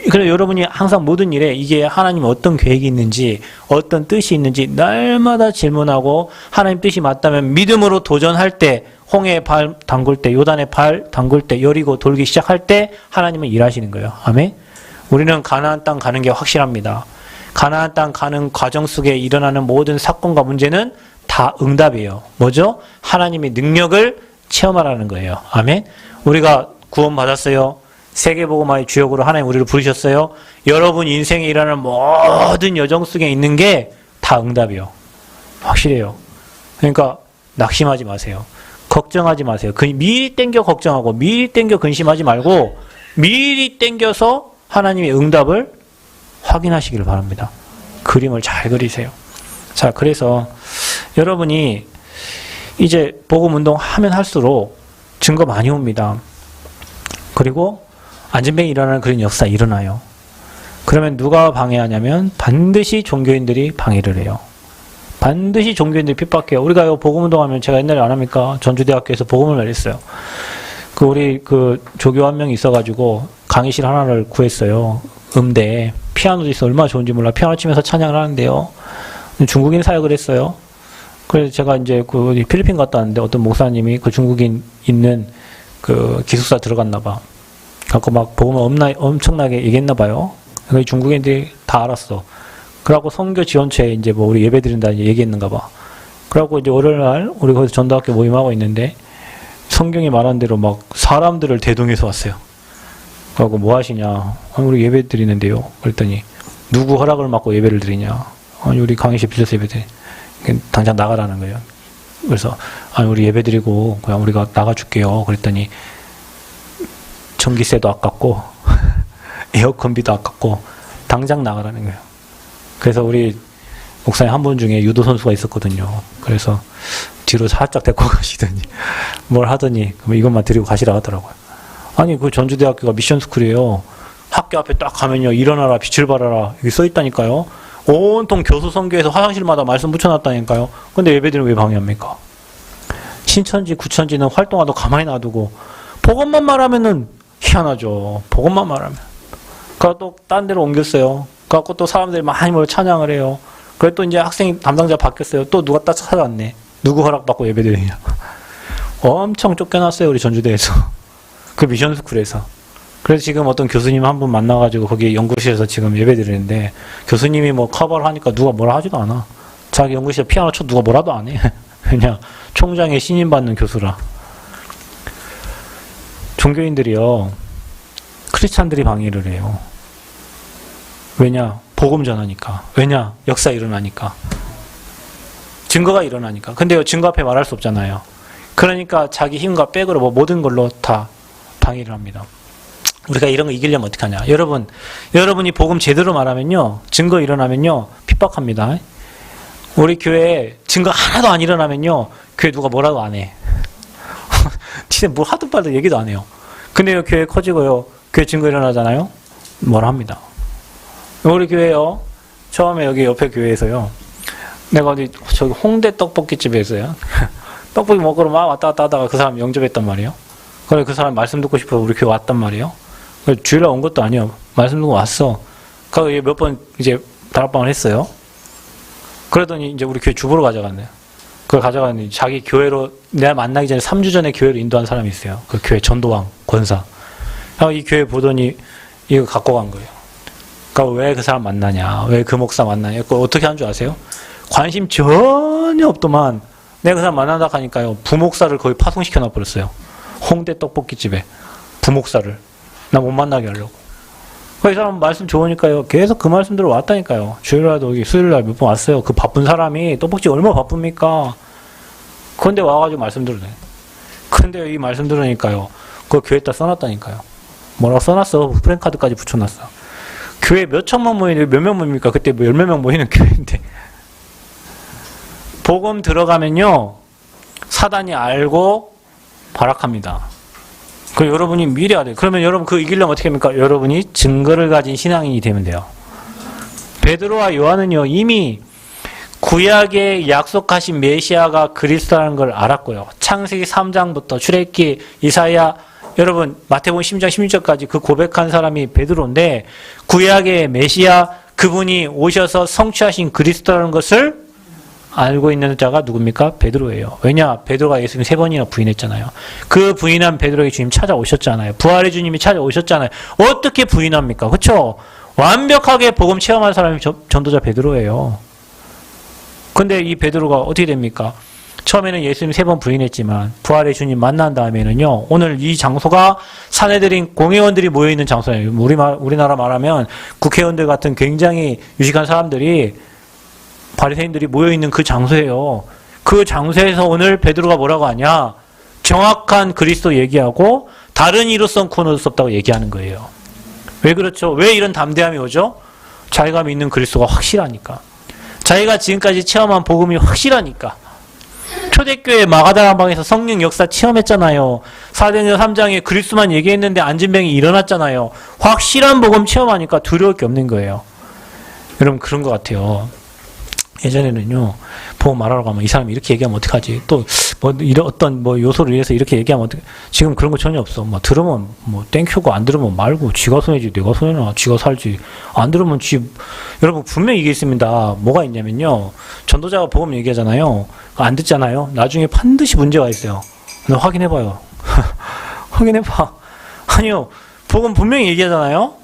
그래서 여러분이 항상 모든 일에 이게 하나님 어떤 계획이 있는지, 어떤 뜻이 있는지 날마다 질문하고 하나님 뜻이 맞다면 믿음으로 도전할 때, 홍해에 발 담글 때, 요단에 발 담글 때, 여리고 돌기 시작할 때 하나님은 일하시는 거예요. 아멘? 우리는 가나안 땅 가는 게 확실합니다. 가나안 땅 가는 과정 속에 일어나는 모든 사건과 문제는 다 응답이에요. 뭐죠? 하나님의 능력을 체험하라는 거예요. 아멘? 우리가 구원 받았어요. 세계복음화의 주역으로 하나님 우리를 부르셨어요. 여러분 인생에 일어나는 모든 여정 속에 있는 게 다 응답이요. 확실해요. 그러니까 낙심하지 마세요. 걱정하지 마세요. 미리 땡겨 걱정하고 미리 땡겨 근심하지 말고 미리 땡겨서 하나님의 응답을 확인하시기를 바랍니다. 그림을 잘 그리세요. 자, 그래서 여러분이 이제 복음 운동 하면 할수록 증거 많이 옵니다. 그리고 안진뱅이 일어나는 그런 역사 일어나요. 그러면 누가 방해하냐면 반드시 종교인들이 방해를 해요. 반드시 종교인들이 핍박해요. 우리가 복음 운동하면 제가 옛날에 안 합니까? 전주대학교에서 복음을 날렸어요. 우리 조교 한 명이 있어가지고 강의실 하나를 구했어요. 음대에 피아노도 있어. 얼마나 좋은지 몰라. 피아노 치면서 찬양을 하는데요. 중국인 사역을 했어요. 그래서 제가 이제 필리핀 갔다 왔는데 어떤 목사님이 그 중국인 있는 그 기숙사 들어갔나 봐. 갖고 막 복음을 엄청나게 얘기했나 봐요. 그 중국인들이 다 알았어. 그래갖고 선교 지원처에 이제 뭐 우리 예배 드린다 얘기했는가 봐. 그래갖고 이제 월요일 날 우리 거기서 전도학교 모임하고 있는데 성경이 말한 대로 막 사람들을 대동해서 왔어요. 그래갖고 뭐 하시냐? 아니, 우리 예배 드리는데요. 그랬더니 누구 허락을 받고 예배를 드리냐? 아니, 우리 강의실 빌려서 예배 드리. 당장 나가라는 거예요. 그래서 아니, 우리 예배 드리고 그냥 우리가 나가줄게요. 그랬더니 전기세도 아깝고 에어컨비도 아깝고 당장 나가라는 거예요. 그래서 우리 목사님 한 분 중에 유도 선수가 있었거든요. 그래서 뒤로 살짝 데리고 가시더니 뭘 하더니 그럼 이것만 드리고 가시라 하더라고요. 아니 그 전주대학교가 미션스쿨이에요. 학교 앞에 딱 가면요. 일어나라 빛을 발하라 여기 써있다니까요. 온통 교수 선교에서 화장실마다 말씀 붙여놨다니까요. 근데 예배드리면 왜 방해합니까? 신천지 구천지는 활동하도 가만히 놔두고 복음만 말하면은 희한하죠. 복음만 말하면. 그래서 또 딴 데로 옮겼어요. 그래갖고 또 사람들이 많이 모여 찬양을 해요. 그래 또 이제 학생 담당자 바뀌었어요. 또 누가 딱 찾아왔네. 누구 허락받고 예배드리냐. 엄청 쫓겨났어요. 우리 전주대에서. 그 미션스쿨에서. 그래서 지금 어떤 교수님 한 분 만나가지고 거기 연구실에서 지금 예배드리는데 교수님이 뭐 커버를 하니까 누가 뭐라 하지도 않아. 자기 연구실에 피아노 쳐 누가 뭐라도 안 해. 그냥 총장에 신임받는 교수라. 종교인들이요. 크리스찬들이 방해를 해요. 왜냐? 복음 전하니까. 왜냐? 역사 일어나니까. 증거가 일어나니까. 근데요, 증거 앞에 말할 수 없잖아요. 그러니까 자기 힘과 백으로 뭐 모든 걸로 다 방해를 합니다. 우리가 이런 거 이기려면 어떻게 하냐. 여러분이 복음 제대로 말하면요. 증거 일어나면요. 핍박합니다. 우리 교회에 증거 하나도 안 일어나면요. 교회 누가 뭐라도 안 해. 진짜 뭘 하든 말든 얘기도 안 해요. 근데요, 교회 커지고요. 교회 증거 일어나잖아요. 뭐라 합니다. 우리 교회요. 처음에 여기 옆에 교회에서요. 내가 저기 홍대 떡볶이집에서요. 떡볶이 먹으러 막 왔다 갔다 하다가 그 사람 영접했단 말이에요. 그래 그 사람 말씀 듣고 싶어서 우리 교회 왔단 말이에요. 주일날 온 것도 아니에요. 말씀 듣고 왔어. 그래서 몇 번 이제 다락방을 했어요. 그러더니 이제 우리 교회 주보로 가져갔네요. 그걸 가져갔는데 자기 교회로 내가 만나기 전에 3주 전에 교회로 인도한 사람이 있어요. 그 교회 전도왕 권사. 이 교회 보더니 이거 갖고 간 거예요. 그러니까 왜 그 사람 만나냐, 왜 그 목사 만나냐, 그거 어떻게 한 줄 아세요? 관심 전혀 없더만 내가 그 사람 만나다 하니까요 부목사를 거의 파송시켜 놔버렸어요. 홍대 떡볶이집에 부목사를 나 못 만나게 하려고. 이 사람 말씀 좋으니까요 계속 그 말씀 들어 왔다니까요. 주일날도 여기 수요일날 몇 번 왔어요. 그 바쁜 사람이 떡볶이집 얼마나 바쁩니까? 그런데 와가지고 말씀 들으네. 근데 이 말씀 들으니까요 그거 교회에다 써놨다니까요. 뭐라고 써놨어? 프랭카드까지 붙여놨어. 교회 몇 천만 모이는데 몇 명 모입니까? 그때 뭐 열몇 명 모이는 교회인데. 복음 들어가면요 사단이 알고 발악합니다. 그 여러분이 미리 알아요. 그러면 여러분 그 이기려면 어떻게 합니까? 여러분이 증거를 가진 신앙인이 되면 돼요. 베드로와 요한은요 이미 구약에 약속하신 메시아가 그리스도라는 걸 알았고요. 창세기 3장부터 출애굽기 이사야 여러분 마태복음 10장 16절까지 그 고백한 사람이 베드로인데 구약의 메시아 그분이 오셔서 성취하신 그리스도라는 것을 알고 있는 자가 누굽니까? 베드로예요. 왜냐? 베드로가 예수님 3번이나 부인했잖아요. 그 부인한 베드로에게 주님 찾아오셨잖아요. 부활의 주님이 찾아오셨잖아요. 어떻게 부인합니까? 그렇죠? 완벽하게 복음 체험한 사람이 전도자 베드로예요. 근데 이 베드로가 어떻게 됩니까? 처음에는 예수님 3번 부인했지만 부활의 주님 만난 다음에는요. 오늘 이 장소가 사내들인 공회원들이 모여있는 장소예요. 우리나라 말하면 국회의원들 같은 굉장히 유식한 사람들이 바리새인들이 모여있는 그 장소예요. 그 장소에서 오늘 베드로가 뭐라고 하냐? 정확한 그리스도 얘기하고 다른 이로선 구원 얻을 수 없다고 얘기하는 거예요. 왜 그렇죠? 왜 이런 담대함이 오죠? 자기가 믿는 그리스도가 확실하니까. 자기가 지금까지 체험한 복음이 확실하니까. 초대교회 마가다락방에서 성령 역사 체험했잖아요. 사도행전 3장에 그리스도만 얘기했는데 안진병이 일어났잖아요. 확실한 복음 체험하니까 두려울 게 없는 거예요. 여러분 그런 것 같아요. 예전에는요, 복음 말하러 가면 이 사람이 이렇게 얘기하면 어떡하지? 또 뭐 이런 어떤 뭐 요소를 위해서 이렇게 얘기하면 어떡해? 지금 그런 거 전혀 없어. 뭐 들으면 뭐 땡큐고 안 들으면 말고 지가 손해지 내가 손해나 지가 살지. 안 들으면 여러분 분명히 이게 있습니다. 뭐가 있냐면요, 전도자가 복음 얘기하잖아요. 안 듣잖아요. 나중에 반드시 문제가 있어요. 너 확인해봐요. 확인해봐. 아니요, 복음 분명히 얘기하잖아요.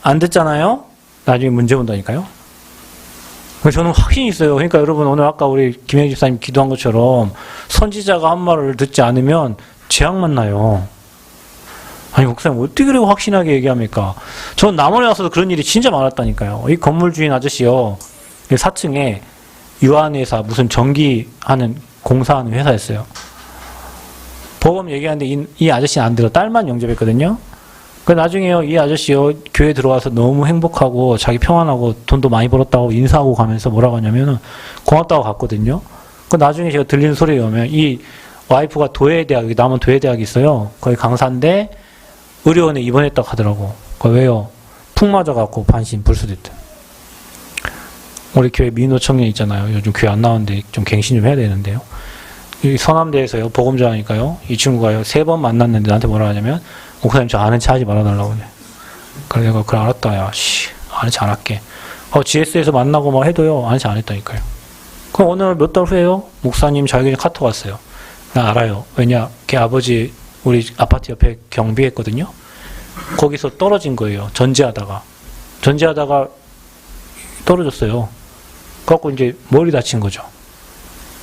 안 듣잖아요. 나중에 문제 온다니까요. 저는 확신이 있어요. 그러니까 여러분 오늘 아까 우리 김혜진 집사님 기도한 것처럼 선지자가 한 말을 듣지 않으면 재앙 만나요. 아니 목사님 어떻게 그렇게 확신하게 얘기합니까? 전 남원에 와서도 그런 일이 진짜 많았다니까요. 이 건물 주인 아저씨요, 4층에 유한회사 무슨 전기하는 공사하는 회사였어요. 보험 얘기하는데 이 아저씨는 안 들어. 딸만 영접했거든요. 그 나중에요, 이 아저씨요, 교회 들어와서 너무 행복하고 자기 평안하고 돈도 많이 벌었다고 인사하고 가면서 뭐라고 하냐면은 고맙다고 갔거든요. 그 나중에 제가 들리는 소리에 오면 이 와이프가 도예대학, 남원 도예대학이 있어요. 거기 강사인데 의료원에 입원했다고 하더라고. 그 왜요? 푹 맞아갖고 반신 불수됐대. 우리 교회 민호 청년 있잖아요. 요즘 교회 안 나오는데 좀 갱신 좀 해야 되는데요. 이 서남대에서요, 보금자니까요, 이 친구가요 3번 만났는데 나한테 뭐라 하냐면, 목사님 저 아는 체 하지 말아달라고 그래. 그래 내가 그래 알았다. 야 씨, 아는 체 안 할게. GS에서 만나고 뭐 해도요 아는 체 안 했다니까요. 그럼 어느 몇 달 후에요, 목사님 자기 카톡 왔어요. 나 알아요. 왜냐, 걔 아버지 우리 아파트 옆에 경비했거든요. 거기서 떨어진 거예요. 전지하다가 떨어졌어요. 그래갖고 이제 머리 다친 거죠.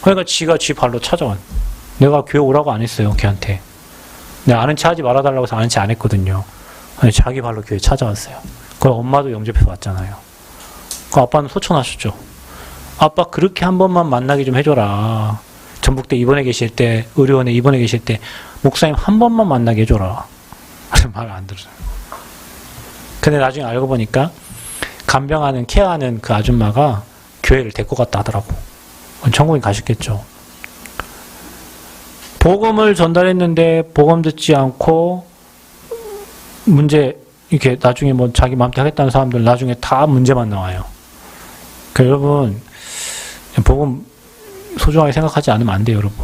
그러니까 지가 지 발로 찾아온. 내가 교회 오라고 안 했어요 걔한테. 내가 아는 체 하지 말아달라고 해서 아는 체 안 했거든요. 자기 발로 교회 찾아왔어요. 그럼 엄마도 영접해서 왔잖아요. 그 아빠는 소천하셨죠. 아빠 그렇게 한 번만 만나게 좀 해줘라. 전북대 입원해 계실 때, 의료원에 입원해 계실 때 목사님 한 번만 만나게 해줘라. 말을 안 들어요. 근데 나중에 알고 보니까 간병하는, 케어하는 그 아줌마가 교회를 데리고 갔다 하더라고. 천국에 가셨겠죠. 복음을 전달했는데 복음 듣지 않고 문제, 이렇게 나중에 뭐 자기 마음대로 하겠다는 사람들 나중에 다 문제만 나와요. 그러니까 여러분 복음 소중하게 생각하지 않으면 안 돼요. 여러분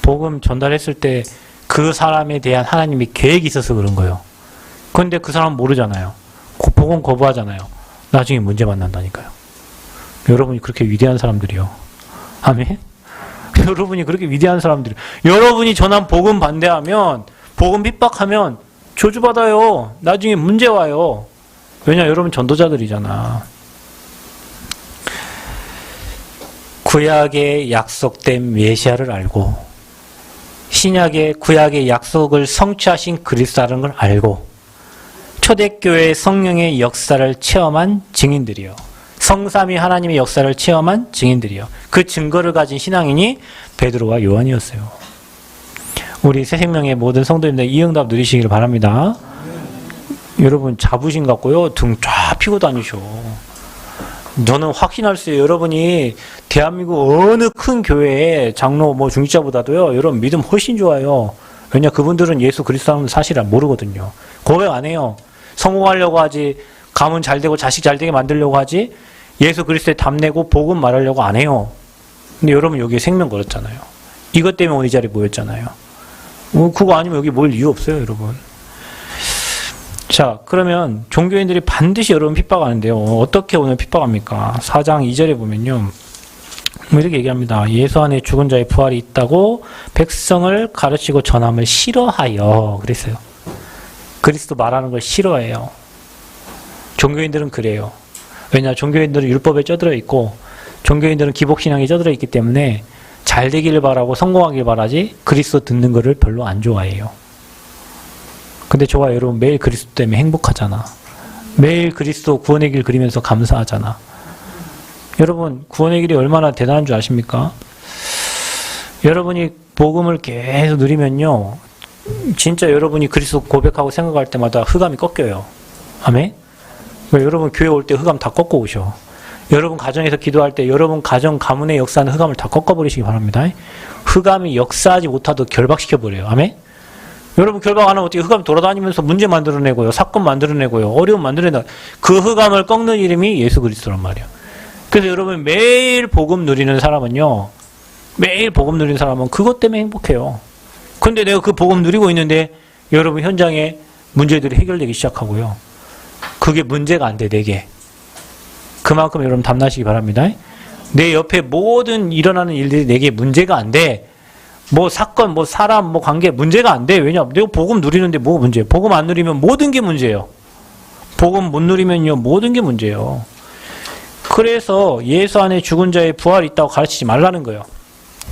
복음 전달했을 때 그 사람에 대한 하나님의 계획이 있어서 그런 거예요. 그런데 그 사람은 모르잖아요. 복음 거부하잖아요. 나중에 문제 만난다니까요. 여러분이 그렇게 위대한 사람들이요. 아멘. 여러분이 그렇게 위대한 사람들, 여러분이 전한 복음 반대하면, 복음 핍박하면 저주받아요. 나중에 문제 와요. 왜냐, 여러분 전도자들이잖아. 구약의 약속된 메시아를 알고 신약의 구약의 약속을 성취하신 그리스도라는 걸 알고 초대교회의 성령의 역사를 체험한 증인들이요. 성삼위 하나님의 역사를 체험한 증인들이요. 그 증거를 가진 신앙인이 베드로와 요한이었어요. 우리 새생명의 모든 성도님들 이 응답 누리시기를 바랍니다. 여러분 자부심 갖고요 등 쫙 펴고 다니셔. 저는 확신할 수 있어요. 여러분이 대한민국 어느 큰 교회의 장로 뭐 중직자보다도요 여러분 믿음 훨씬 좋아요. 왜냐, 그분들은 예수 그리스도라는 사실을 모르거든요. 고백 안 해요. 성공하려고 하지, 가문 잘 되고 자식 잘 되게 만들려고 하지, 예수 그리스도에 답내고 복음 말하려고 안 해요. 근데 여러분 여기에 생명 걸었잖아요. 이것 때문에 오늘 이 자리에 모였잖아요. 그거 아니면 여기 모일 이유 없어요, 여러분. 자, 그러면 종교인들이 반드시 여러분 핍박하는데요. 어떻게 오늘 핍박합니까? 4장 2절에 보면요, 이렇게 얘기합니다. 예수 안에 죽은 자의 부활이 있다고 백성을 가르치고 전함을 싫어하여 그랬어요. 그리스도 말하는 걸 싫어해요. 종교인들은 그래요. 왜냐, 종교인들은 율법에 쩌들어 있고 종교인들은 기복신앙에 쩌들어 있기 때문에 잘 되기를 바라고 성공하길 바라지 그리스도 듣는 거를 별로 안 좋아해요. 근데 좋아요. 여러분 매일 그리스도 때문에 행복하잖아. 매일 그리스도 구원의 길 그리면서 감사하잖아. 여러분 구원의 길이 얼마나 대단한 줄 아십니까? 여러분이 복음을 계속 누리면요 진짜 여러분이 그리스도 고백하고 생각할 때마다 흑암이 꺾여요. 아멘? 여러분 교회 올 때 흑암 다 꺾고 오셔. 여러분 가정에서 기도할 때 여러분 가정 가문의 역사는 흑암을 다 꺾어버리시기 바랍니다. 흑암이 역사하지 못하도록 결박시켜버려요. 아멘? 여러분 결박 안 하면 어떻게 흑암 돌아다니면서 문제 만들어내고요. 사건 만들어내고요. 어려움 만들어내고 그 흑암을 꺾는 이름이 예수 그리스도란 말이에요. 그래서 여러분 매일 복음 누리는 사람은요. 매일 복음 누리는 사람은 그것 때문에 행복해요. 근데 내가 그 복음 누리고 있는데 여러분 현장에 문제들이 해결되기 시작하고요. 그게 문제가 안 돼, 내게. 그만큼 여러분 담나시기 바랍니다. 내 옆에 모든 일어나는 일들이 내게 문제가 안 돼. 뭐 사건, 뭐 사람, 뭐 관계 문제가 안 돼. 왜냐? 내가 복음 누리는데 뭐가 문제예요? 복음 안 누리면 모든 게 문제예요. 복음 못 누리면요 모든 게 문제예요. 그래서 예수 안에 죽은 자의 부활이 있다고 가르치지 말라는 거예요.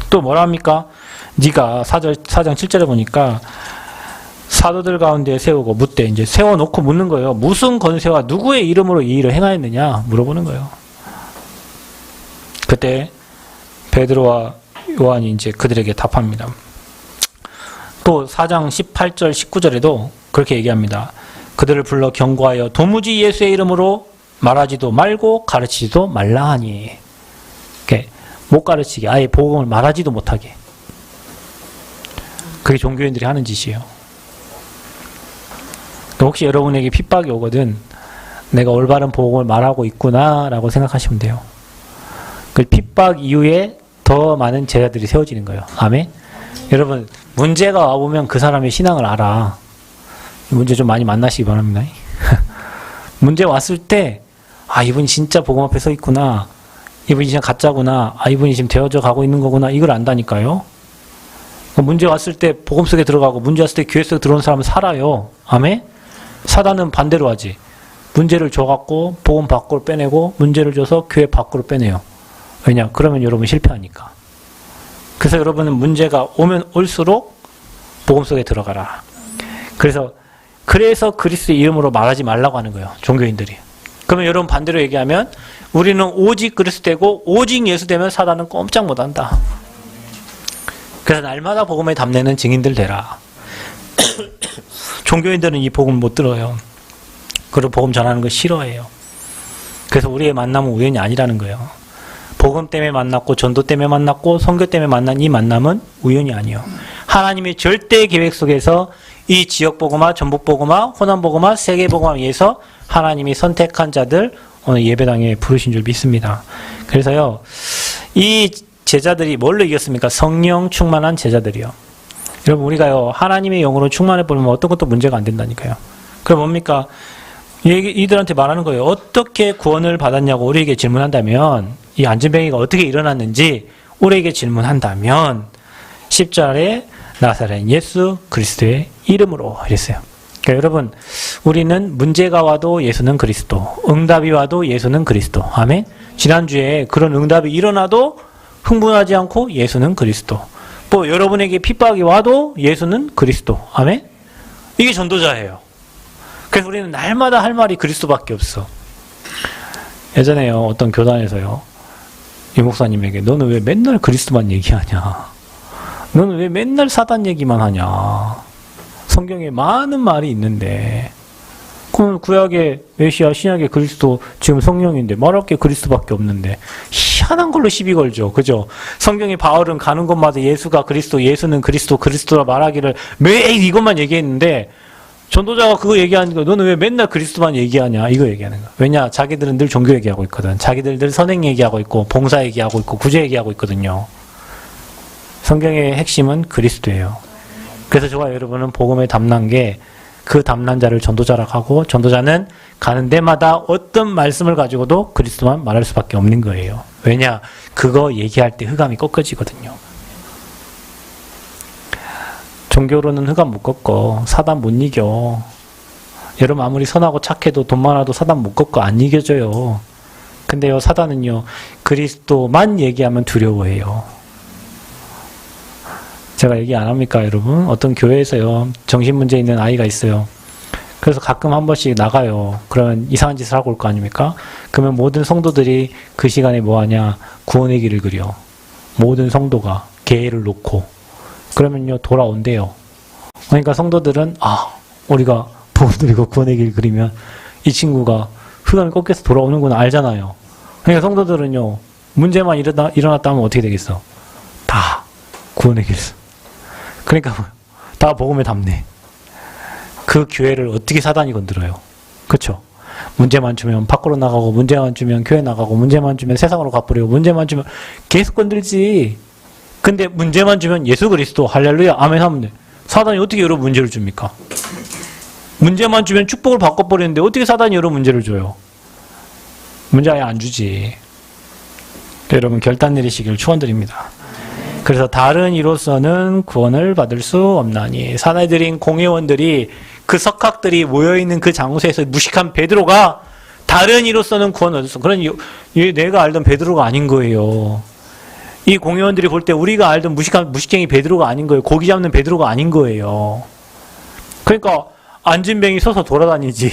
또 뭐라 합니까? 네가 4장 7절에 보니까 사도들 가운데 세우고 묻되 이제 세워놓고 묻는 거예요. 무슨 권세와 누구의 이름으로 이 일을 행하였느냐 물어보는 거예요. 그때 베드로와 요한이 이제 그들에게 답합니다. 또 4장 18절 19절에도 그렇게 얘기합니다. 그들을 불러 경고하여 도무지 예수의 이름으로 말하지도 말고 가르치지도 말라 하니. 이렇게 못 가르치게 아예 복음을 말하지도 못하게. 그게 종교인들이 하는 짓이에요. 혹시 여러분에게 핍박이 오거든 내가 올바른 복음을 말하고 있구나 라고 생각하시면 돼요. 그 핍박 이후에 더 많은 제자들이 세워지는 거예요. 아멘? 여러분 문제가 와보면 그 사람의 신앙을 알아. 문제 좀 많이 만나시기 바랍니다. 문제 왔을 때 아 이분이 진짜 복음 앞에 서 있구나. 이분이 진짜 가짜구나. 아 이분이 지금 되어져 가고 있는 거구나. 이걸 안다니까요. 문제 왔을 때 복음 속에 들어가고 문제 왔을 때 교회 속에 들어온 사람은 살아요. 아멘? 사단은 반대로 하지. 문제를 줘갖고 복음 밖으로 빼내고 문제를 줘서 교회 밖으로 빼내요. 왜냐? 그러면 여러분 실패하니까. 그래서 여러분은 문제가 오면 올수록 복음 속에 들어가라. 그래서 그리스도의 이름으로 말하지 말라고 하는 거예요. 종교인들이. 그러면 여러분 반대로 얘기하면 우리는 오직 그리스도 되고 오직 예수 되면 사단은 꼼짝 못한다. 그래서 날마다 복음에 담내는 증인들 되라. 종교인들은 이 복음 못 들어요. 그리고 복음 전하는 거 싫어해요. 그래서 우리의 만남은 우연이 아니라는 거예요. 복음 때문에 만났고 전도 때문에 만났고 선교 때문에 만난 이 만남은 우연이 아니에요. 하나님의 절대 계획 속에서 이 지역 복음화, 전북 복음화, 호남 복음화, 세계 복음화를 위해서 하나님이 선택한 자들 오늘 예배당에 부르신 줄 믿습니다. 그래서요, 이 제자들이 뭘로 이겼습니까? 성령 충만한 제자들이요. 여러분 우리가요 하나님의 영으로 충만해 보면 어떤 것도 문제가 안 된다니까요. 그럼 뭡니까? 이들한테 말하는 거예요. 어떻게 구원을 받았냐고 우리에게 질문한다면 이 안진뱅이가 어떻게 일어났는지 우리에게 질문한다면 10절에 나사렛 예수 그리스도의 이름으로 이랬어요. 그러니까 여러분 우리는 문제가 와도 예수는 그리스도, 응답이 와도 예수는 그리스도. 아멘. 지난주에 그런 응답이 일어나도 흥분하지 않고 예수는 그리스도. 또 여러분에게 핍박이 와도 예수는 그리스도. 아멘. 이게 전도자예요. 그래서 우리는 날마다 할 말이 그리스도밖에 없어. 예전에요 어떤 교단에서요 이 목사님에게 너는 왜 맨날 그리스도만 얘기하냐, 너는 왜 맨날 사단 얘기만 하냐, 성경에 많은 말이 있는데 그럼 구약의 메시아, 신약의 그리스도, 지금 성령인데 말할 게 그리스도밖에 없는데 희한한 걸로 시비 걸죠. 그죠? 성경에 바울은 가는 곳마다 예수가 그리스도, 예수는 그리스도, 그리스도라 말하기를 매일 이것만 얘기했는데 전도자가 그거 얘기하니까 너는 왜 맨날 그리스도만 얘기하냐 이거 얘기하는 거야. 왜냐? 자기들은 늘 종교 얘기하고 있거든. 자기들 늘 선행 얘기하고 있고 봉사 얘기하고 있고 구제 얘기하고 있거든요. 성경의 핵심은 그리스도예요. 그래서 저와 여러분은 복음에 담난 게 그 담난 자를 전도자라고 하고 전도자는 가는 데마다 어떤 말씀을 가지고도 그리스도만 말할 수밖에 없는 거예요. 왜냐? 그거 얘기할 때 흑암이 꺾어지거든요. 종교로는 흑암 못 꺾어. 사단 못 이겨. 여러분 아무리 선하고 착해도 돈 많아도 사단 못 꺾어. 안 이겨져요. 근데요 사단은요 그리스도만 얘기하면 두려워해요. 제가 얘기 안 합니까 여러분? 어떤 교회에서요 정신문제 있는 아이가 있어요. 그래서 가끔 한 번씩 나가요. 그러면 이상한 짓을 하고 올 거 아닙니까? 그러면 모든 성도들이 그 시간에 뭐하냐, 구원의 길을 그려. 모든 성도가 계획을 놓고 그러면요 돌아온대요. 그러니까 성도들은 우리가 복음 드리고 구원의 길 그리면 이 친구가 흑암이 꺾여서 돌아오는구나 알잖아요. 그러니까 성도들은요, 문제만 일어났다 하면 어떻게 되겠어? 다 구원해겠어. 그러니까 다 복음에 담네. 그 교회를 어떻게 사단이 건드려요? 그쵸? 문제만 주면 밖으로 나가고, 문제만 주면 교회 나가고, 문제만 주면 세상으로 가버리고, 문제만 주면 계속 건들지. 근데 문제만 주면 예수 그리스도 할렐루야 아멘 하면 돼. 사단이 어떻게 여러 문제를 줍니까? 문제만 주면 축복을 바꿔버리는데 어떻게 사단이 여러 문제를 줘요? 문제 아예 안 주지. 여러분 결단 내리시길 축원드립니다. 그래서 다른 이로서는 구원을 받을 수 없나니. 사내들인 공회원들이 그 석학들이 모여있는 그 장소에서 무식한 베드로가 다른 이로서는 구원을 얻을 수 없어. 그러니 내가 알던 베드로가 아닌 거예요. 이 공회원들이 볼 때 우리가 알던 무식쟁이 베드로가 아닌 거예요. 고기 잡는 베드로가 아닌 거예요. 그러니까 앉은 병이 서서 돌아다니지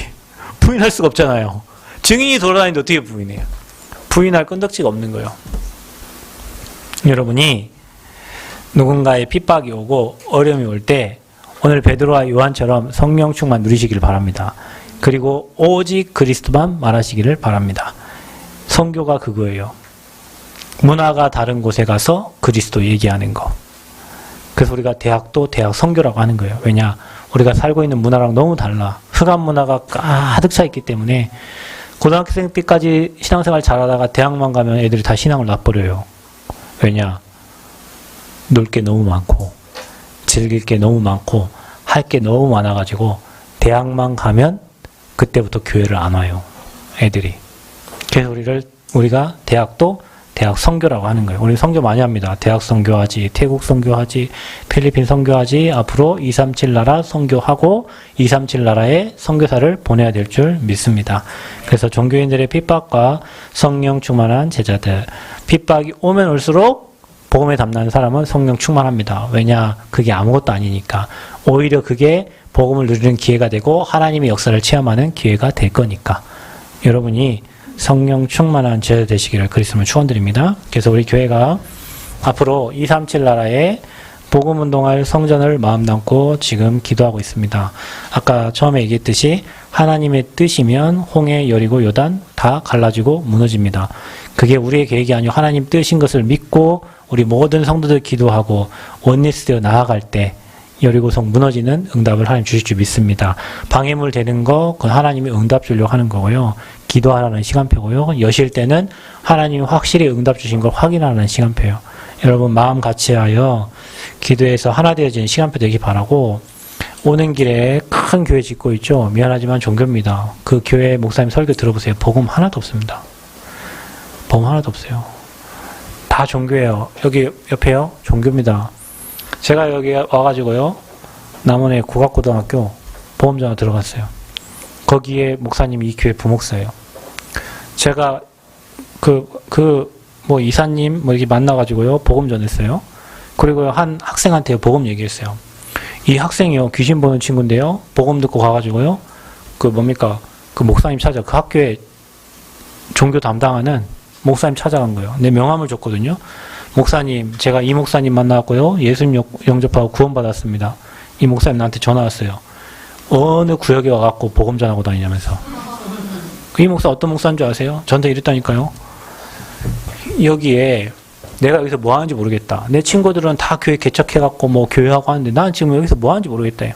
부인할 수가 없잖아요. 증인이 돌아다니는데 어떻게 부인해요? 부인할 끈덕지가 없는 거예요. 여러분이 누군가의 핍박이 오고 어려움이 올 때 오늘 베드로와 요한처럼 성령 충만 누리시길 바랍니다. 그리고 오직 그리스도만 말하시기를 바랍니다. 선교가 그거예요. 문화가 다른 곳에 가서 그리스도 얘기하는 거. 그래서 우리가 대학도 대학 선교라고 하는 거예요. 왜냐? 우리가 살고 있는 문화랑 너무 달라. 흑암 문화가 가득 차 있기 때문에 고등학생 때까지 신앙생활 잘하다가 대학만 가면 애들이 다 신앙을 놔버려요. 왜냐? 놀 게 너무 많고 즐길 게 너무 많고 할 게 너무 많아가지고 대학만 가면 그때부터 교회를 안 와요. 애들이. 그래서 우리가 대학도 대학 선교라고 하는 거예요. 우리 선교 많이 합니다. 대학 선교하지, 태국 선교하지, 필리핀 선교하지, 앞으로 237 나라 선교하고 237 나라에 선교사를 보내야 될 줄 믿습니다. 그래서 종교인들의 핍박과 성령 충만한 제자들, 핍박이 오면 올수록 복음에 담는 사람은 성령 충만합니다. 왜냐? 그게 아무것도 아니니까. 오히려 그게 복음을 누리는 기회가 되고 하나님의 역사를 체험하는 기회가 될 거니까. 여러분이 성령 충만한 제자 되시기를 그리스도로 축원드립니다. 그래서 우리 교회가 앞으로 237 나라에 복음 운동할 성전을 마음 담고 지금 기도하고 있습니다. 아까 처음에 얘기했듯이 하나님의 뜻이면 홍해, 여리고, 요단 다 갈라지고 무너집니다. 그게 우리의 계획이 아니고 하나님 뜻인 것을 믿고 우리 모든 성도들 기도하고 원리스되어 나아갈 때 여리고성 무너지는 응답을 하나님 주실 줄 믿습니다. 방해물 되는 거 그건 하나님이 응답 주려고 하는 거고요. 기도하라는 시간표고요. 여실 때는 하나님이 확실히 응답 주신 걸 확인하는 시간표예요. 여러분 마음 같이하여 기도해서 하나 되어지는 시간표 되기 바라고. 오는 길에 큰 교회 짓고 있죠. 미안하지만 종교입니다. 그 교회 목사님 설교 들어보세요. 복음 하나도 없습니다. 복음 하나도 없어요. 다 종교예요. 여기 옆에요. 종교입니다. 제가 여기 와가지고요. 남원의 국악고등학교 보험전화 들어갔어요. 거기에 목사님이 이 교회 부목사예요. 제가 이사님 이렇게 만나가지고요. 복음 전했어요. 그리고 한 학생한테 복음 얘기했어요. 이 학생이요. 귀신 보는 친구인데요. 복음 듣고 가가지고요. 그 목사님 찾아, 그 학교에 종교 담당하는 목사님 찾아간 거예요. 내 명함을 줬거든요. 목사님, 제가 이 목사님 만나고요. 예수님 영접하고 구원받았습니다. 이 목사님 나한테 전화 왔어요. 어느 구역에 와갖고 복음 전하고 다니냐면서. 이 목사 어떤 목사인 줄 아세요? 저한테 이랬다니까요. 여기에 내가 여기서 뭐 하는지 모르겠다. 내 친구들은 다 교회 개척해갖고 뭐 교회하고 하는데 나는 지금 여기서 뭐 하는지 모르겠다요.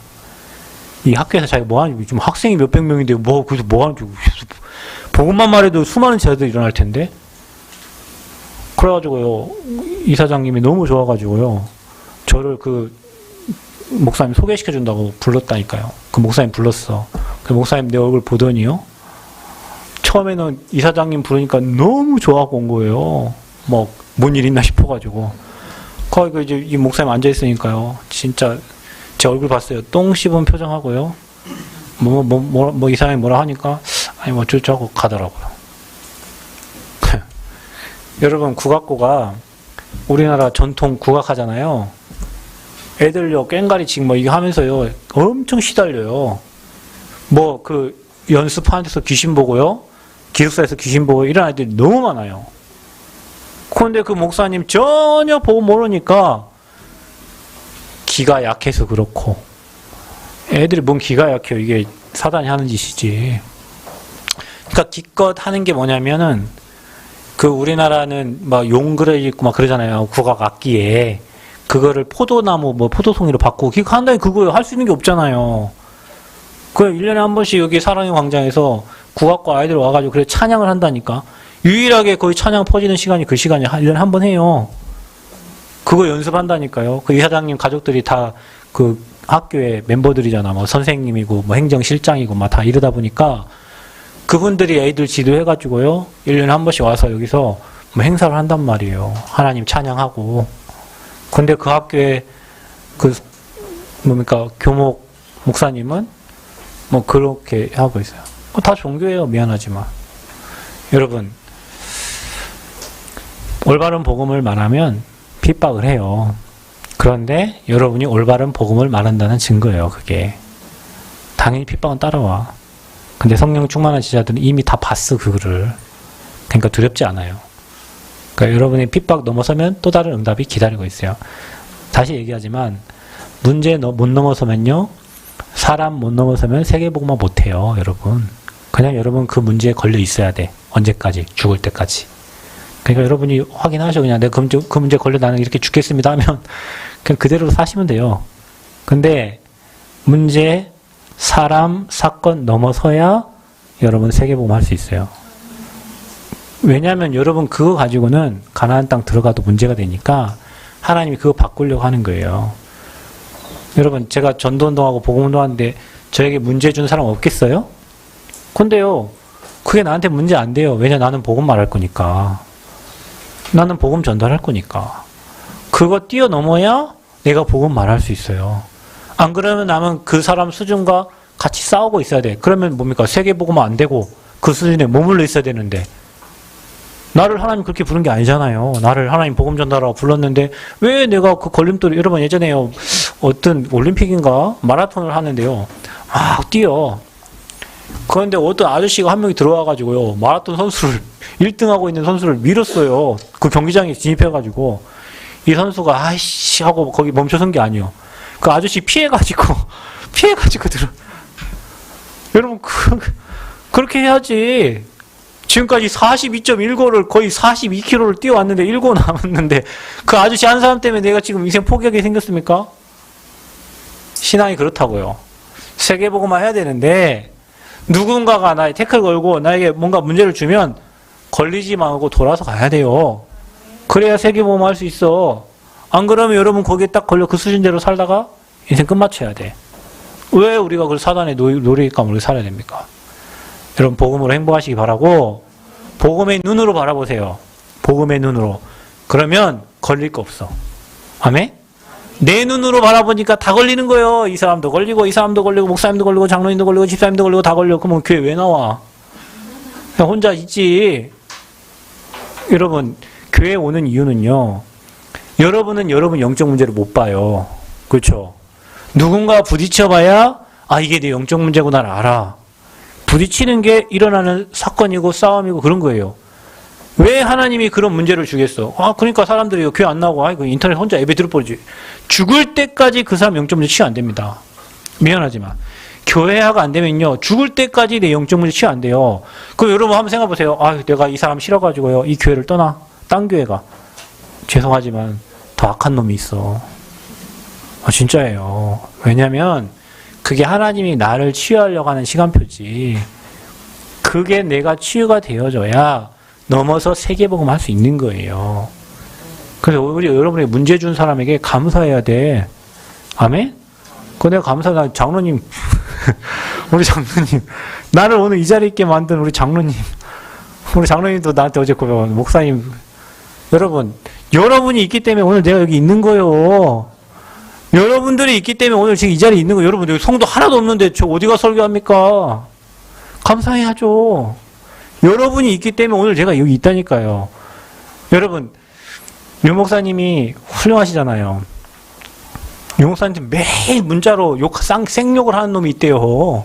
이 학교에서 자기가 뭐 하는지, 지금 학생이 몇백 명인데 거기서 뭐 하는지, 복음만 말해도 수많은 제자들이 일어날 텐데. 그래가지고요, 이사장님이 너무 좋아가지고요, 저를 그 목사님 소개시켜준다고 불렀다니까요. 그 목사님 불렀어. 그 목사님 내 얼굴 보더니요, 처음에는 이사장님 부르니까 너무 좋아하고 온 거예요. 뭔 일 있나 싶어가지고. 거기 이제 이 목사님 앉아있으니까요, 진짜 제 얼굴 봤어요. 똥 씹은 표정하고요. 이 사람이 뭐라 하니까, 아니, 어쩌고 가더라고요. 여러분, 국악고가 우리나라 전통 국악 하잖아요. 애들요, 꽹가리 치고 이거 하면서요, 엄청 시달려요. 연습하는 데서 귀신 보고요, 기숙사에서 귀신 보고 이런 아이들이 너무 많아요. 그런데 그 목사님 전혀 보고 모르니까 기가 약해서 그렇고, 애들이 뭔 기가 약해요. 이게 사단이 하는 짓이지. 그러니까 기껏 하는 게 뭐냐면은 그 우리나라는 막 용그레 있고 막 그러잖아요. 국악 악기에. 그거를 포도나무, 뭐 포도송이로 바꾸고. 그거 한다니 그거 할 수 있는 게 없잖아요. 그 1년에 한 번씩 여기 사랑의 광장에서 국악과 아이들 와가지고 그래 찬양을 한다니까. 유일하게 거의 찬양 퍼지는 시간이 그 시간이 1년에 한 번 해요. 그거 연습한다니까요. 그 이사장님 가족들이 다 그 학교의 멤버들이잖아. 뭐 선생님이고 뭐 행정실장이고 막 다 이러다 보니까 그분들이 애들 지도해가지고요. 1년에 한 번씩 와서 여기서 뭐 행사를 한단 말이에요. 하나님 찬양하고. 근데 그 학교에 그 뭡니까 교목 목사님은 뭐 그렇게 하고 있어요. 다 종교예요. 미안하지만. 여러분 올바른 복음을 말하면 핍박을 해요. 그런데 여러분이 올바른 복음을 말한다는 증거예요. 그게. 당연히 핍박은 따라와. 근데 성령 충만한 지자들은 이미 다 봤어. 그거를. 그러니까 두렵지 않아요. 그러니까 여러분의 핍박 넘어서면 또 다른 응답이 기다리고 있어요. 다시 얘기하지만 문제 못 넘어서면요. 사람 못 넘어서면 세계복음화 못해요. 여러분. 그냥 여러분 그 문제에 걸려 있어야 돼. 언제까지? 죽을 때까지. 그러니까 여러분이 확인하셔. 그냥 내가 그 문제 걸려 나는 이렇게 죽겠습니다 하면 그냥 그대로 사시면 돼요. 근데 문제, 사람, 사건 넘어서야 여러분 세계복음 할 수 있어요. 왜냐하면 여러분 그거 가지고는 가나안 땅 들어가도 문제가 되니까 하나님이 그거 바꾸려고 하는 거예요. 여러분 제가 전도운동하고 복음운동하는데 저에게 문제 준 사람 없겠어요? 근데요 그게 나한테 문제 안 돼요. 왜냐 나는 복음 말할 거니까. 나는 복음 전달할 거니까. 그거 뛰어넘어야 내가 복음 말할 수 있어요. 안 그러면 나는 그 사람 수준과 같이 싸우고 있어야 돼. 그러면 뭡니까? 세계복음화 안 되고 그 수준에 머물러 있어야 되는데 나를 하나님 그렇게 부른 게 아니잖아요. 나를 하나님 복음 전달하라고 불렀는데 왜 내가 그 걸림돌이 여러분 예전에요 어떤 올림픽인가 마라톤을 하는데요 막 뛰어. 그런데 어떤 아저씨가 한 명이 들어와가지고요 마라톤 선수를 1등하고 있는 선수를 밀었어요. 그 경기장에 진입해가지고 이 선수가 아이씨 하고 거기 멈춰선 게 아니에요. 그 아저씨 피해가지고 들어. 여러분 그렇게 해야지. 지금까지 42.19를 거의 42km를 뛰어왔는데 1고 남았는데 그 아저씨 한 사람 때문에 내가 지금 인생 포기하게 생겼습니까? 신앙이 그렇다고요. 세계복음화 해야 되는데 누군가가 나의 태클 걸고 나에게 뭔가 문제를 주면 걸리지 말고 돌아서 가야 돼요. 그래야 세계복음화 할 수 있어. 안 그러면 여러분 거기에 딱 걸려 그 수준대로 살다가 인생 끝마쳐야 돼. 왜 우리가 그 사단의 놀이감으로 살아야 됩니까? 여러분 복음으로 행복하시기 바라고 복음의 눈으로 바라보세요. 복음의 눈으로. 그러면 걸릴 거 없어. 아멘? 내 눈으로 바라보니까 다 걸리는 거예요. 이 사람도 걸리고 이 사람도 걸리고 목사님도 걸리고 장로님도 걸리고 집사님도 걸리고 다 걸려. 그러면 교회 왜 나와? 그냥 혼자 있지. 여러분 교회 오는 이유는요. 여러분은 여러분 영적 문제를 못 봐요. 그렇죠? 누군가 부딪혀봐야 아 이게 내 영적 문제구나를 알아. 부딪히는 게 일어나는 사건이고 싸움이고 그런 거예요. 왜 하나님이 그런 문제를 주겠어? 아 그러니까 사람들이 교회 안 나오고 아이고 인터넷 혼자 예배 들어버리지. 죽을 때까지 그 사람 영적 문제 치유 안 됩니다. 미안하지만 교회화가 안 되면요 죽을 때까지 내 영적 문제 치유 안 돼요. 그럼 여러분 한번 생각해 보세요. 아 내가 이 사람 싫어가지고요 이 교회를 떠나 딴 교회가. 죄송하지만 더 악한 놈이 있어. 아 진짜예요. 왜냐면 그게 하나님이 나를 치유하려고 하는 시간표지. 그게 내가 치유가 되어져야 넘어서 세계복음 할 수 있는 거예요. 그래서 우리 여러분이 문제 준 사람에게 감사해야 돼. 아멘? 그 내가 감사하다. 장로님, 우리 장로님, 나를 오늘 이 자리에 있게 만든 우리 장로님, 우리 장로님도 나한테 어제 고백, 목사님, 여러분, 여러분이 있기 때문에 오늘 내가 여기 있는 거예요. 여러분들이 있기 때문에 오늘 지금 이 자리에 있는 거예요. 여러분, 여기 성도 하나도 없는데 저 어디가 설교합니까? 감사해야죠. 여러분이 있기 때문에 오늘 제가 여기 있다니까요. 여러분, 유 목사님이 훌륭하시잖아요. 유 목사님 매일 문자로 생욕을 하는 놈이 있대요.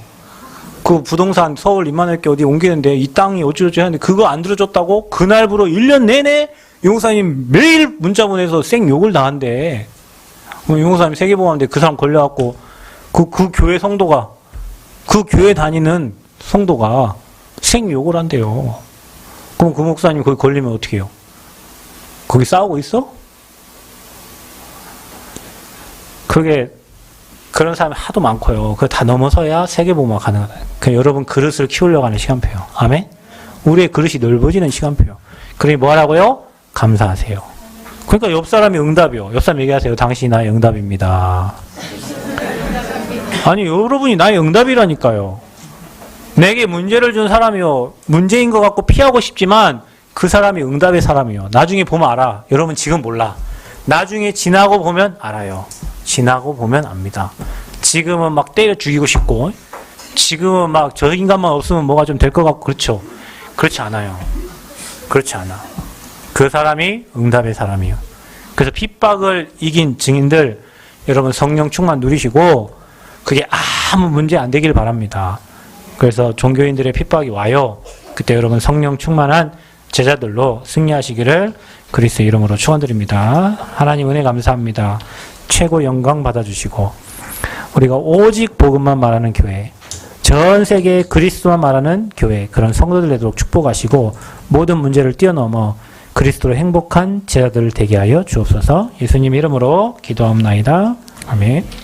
그 부동산 서울 이만할게 어디 옮기는데 이 땅이 어쩌고저쩌고 하는데 그거 안 들어줬다고 그날부로 1년 내내 유 목사님 매일 문자 보내서 생욕을 다 한대. 유 목사님 세계보험인데 그 사람 걸려갖고 그 교회 성도가 그 교회 다니는 성도가 생욕을 한대요. 그럼 그 목사님 거기 걸리면 어떻게 해요? 거기 싸우고 있어? 그런 사람이 하도 많고요. 그거 다 넘어서야 세계복음화 가능하다. 여러분 그릇을 키우려고 하는 시간표요. 아멘? 우리의 그릇이 넓어지는 시간표요. 그러니 뭐 하라고요? 감사하세요. 그러니까 옆 사람이 응답이요. 옆 사람 얘기하세요. 당신이 나의 응답입니다. 아니 여러분이 나의 응답이라니까요. 내게 문제를 준 사람이요. 문제인 것 같고 피하고 싶지만 그 사람이 응답의 사람이요. 나중에 보면 알아. 여러분 지금 몰라. 나중에 지나고 보면 알아요. 지나고 보면 압니다. 지금은 막 때려 죽이고 싶고 지금은 막 저 인간만 없으면 뭐가 좀 될 것 같고 그렇죠. 그렇지 않아요. 그렇지 않아. 그 사람이 응답의 사람이요. 그래서 핍박을 이긴 증인들 여러분 성령 충만 누리시고 그게 아무 문제 안 되길 바랍니다. 그래서 종교인들의 핍박이 와요. 그때 여러분 성령 충만한 제자들로 승리하시기를 그리스도의 이름으로 축원드립니다. 하나님 은혜 감사합니다. 최고 영광 받아주시고 우리가 오직 복음만 말하는 교회, 전 세계에 그리스도만 말하는 교회, 그런 성도들 되도록 축복하시고 모든 문제를 뛰어넘어 그리스도로 행복한 제자들 되게 하여 주옵소서. 예수님 이름으로 기도하옵나이다. 아멘.